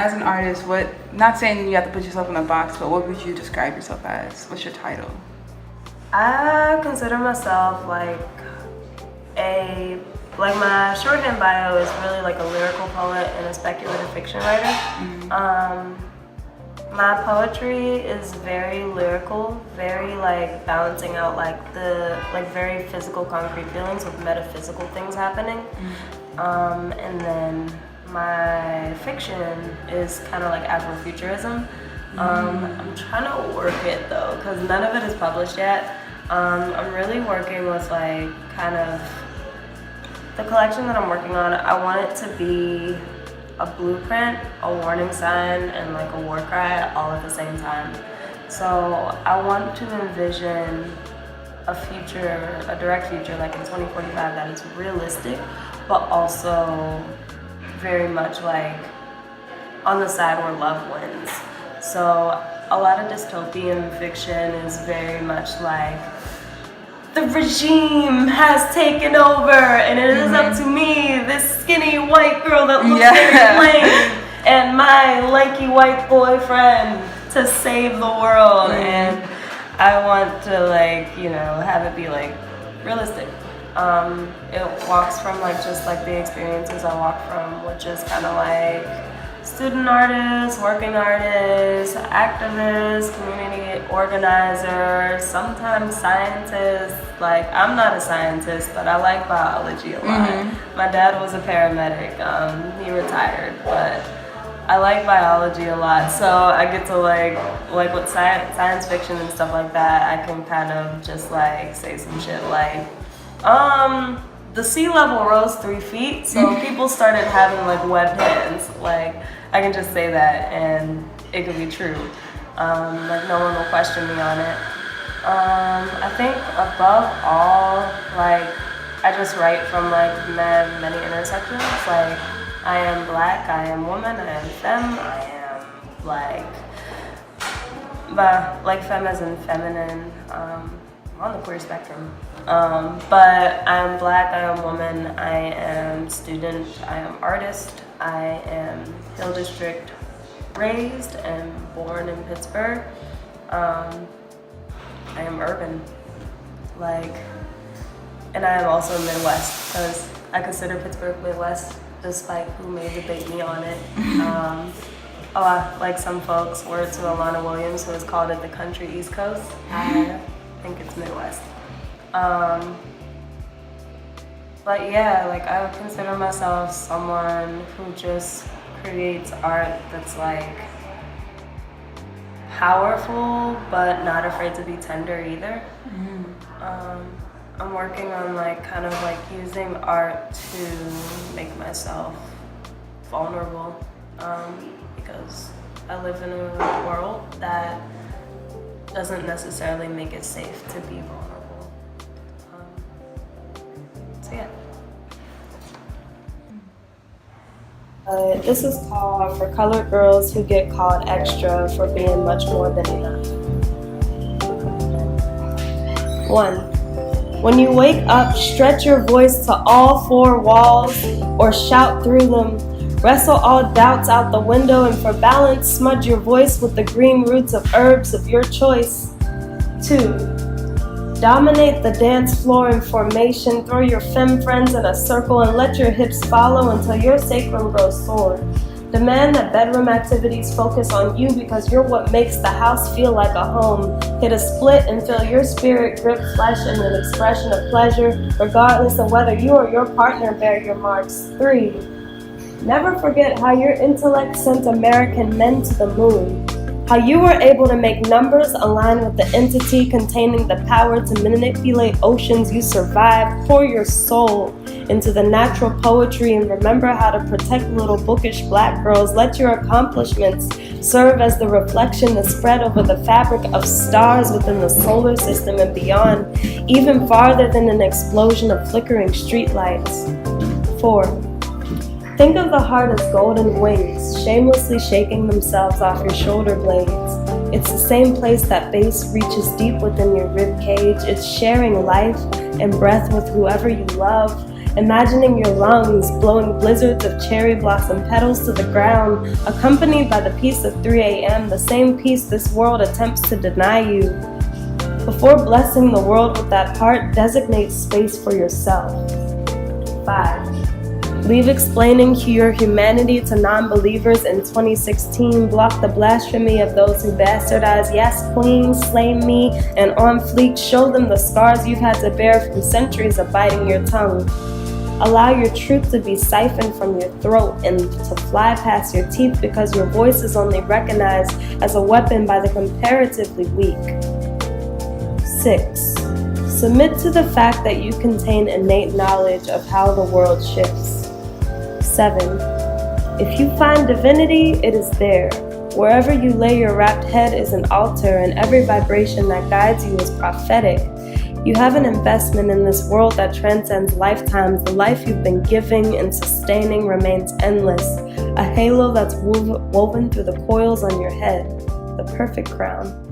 as an artist, not saying you have to put yourself in a box, but what would you describe yourself as? What's your title? I consider myself like my shorthand bio is really like a lyrical poet and a speculative fiction writer. My poetry is very lyrical, very like balancing out like the very physical, concrete feelings with metaphysical things happening. And then my fiction is kind of like Afrofuturism. I'm trying to work it though, because none of it is published yet. I'm really working with like kind of the collection that I'm working on. I want it to be a blueprint, a warning sign, and like a war cry all at the same time. So I want to envision a direct future like in 2045 that is realistic, but also very much like on the side where love wins. So a lot of dystopian fiction is very much like the regime has taken over and it is up to me, this skinny white girl that looks very plain, and my lanky white boyfriend to save the world. And I want to like, you know, have it be like realistic. It walks from like just like the experiences I walk from, which is kind of like student artists, working artists, activists, community organizers, sometimes scientists. Like, I'm not a scientist, but I like biology a lot. My dad was a paramedic. He retired, but I like biology a lot. So I get to like with science fiction and stuff like that, I can kind of just like say some shit like, the sea level rose 3 feet, so people started having like webbed hands. Like, I can just say that and it could be true. Like, no one will question me on it. I think above all, like, I just write from like many intersections. Like, I am black, I am woman, I am femme, I am like femme as in feminine. On the queer spectrum. But I am black, I am woman, I am student, I am artist, I am Hill District raised and born in Pittsburgh. I am urban, and I am also Midwest, because I consider Pittsburgh Midwest, despite who may debate me on it. Like some folks, word to Alana Williams, who has called it the country East Coast. I think it's Midwest. But yeah, like, I would consider myself someone who just creates art that's like powerful but not afraid to be tender either. I'm working on like kind of like using art to make myself vulnerable, because I live in a world that doesn't necessarily make it safe to be vulnerable. So yeah. This is called For Colored Girls Who Get Called Extra for Being Much More Than Enough. 1. When you wake up, stretch your voice to all 4 walls or shout through them. Wrestle all doubts out the window, and for balance, smudge your voice with the green roots of herbs of your choice. 2. Dominate the dance floor in formation. Throw your femme friends in a circle and let your hips follow until your sacrum grows sore. Demand that bedroom activities focus on you because you're what makes the house feel like a home. Hit a split and feel your spirit grip flesh in an expression of pleasure, regardless of whether you or your partner bear your marks. 3. Never forget how your intellect sent American men to the moon. How you were able to make numbers align with the entity containing the power to manipulate oceans you survived. Pour your soul into the natural poetry and remember how to protect little bookish black girls. Let your accomplishments serve as the reflection that spread over the fabric of stars within the solar system and beyond, even farther than an explosion of flickering streetlights. 4. Think of the heart as golden wings, shamelessly shaking themselves off your shoulder blades. It's the same place that bass reaches deep within your rib cage. It's sharing life and breath with whoever you love. imagining your lungs blowing blizzards of cherry blossom petals to the ground, accompanied by the peace of 3 a.m., the same peace this world attempts to deny you. Before blessing the world with that heart, designate space for yourself. 5. Leave explaining your humanity to non-believers in 2016. Block the blasphemy of those who bastardize yes queen, slay me, and on fleek. Show them the scars you've had to bear from centuries of biting your tongue. Allow your truth to be siphoned from your throat and to fly past your teeth because your voice is only recognized as a weapon by the comparatively weak. 6. Submit to the fact that you contain innate knowledge of how the world shifts. 7. If you find divinity, it is there. Wherever you lay your wrapped head is an altar, and every vibration that guides you is prophetic. You have an investment in this world that transcends lifetimes. The life you've been giving and sustaining remains endless, a halo that's woven through the coils on your head, the perfect crown.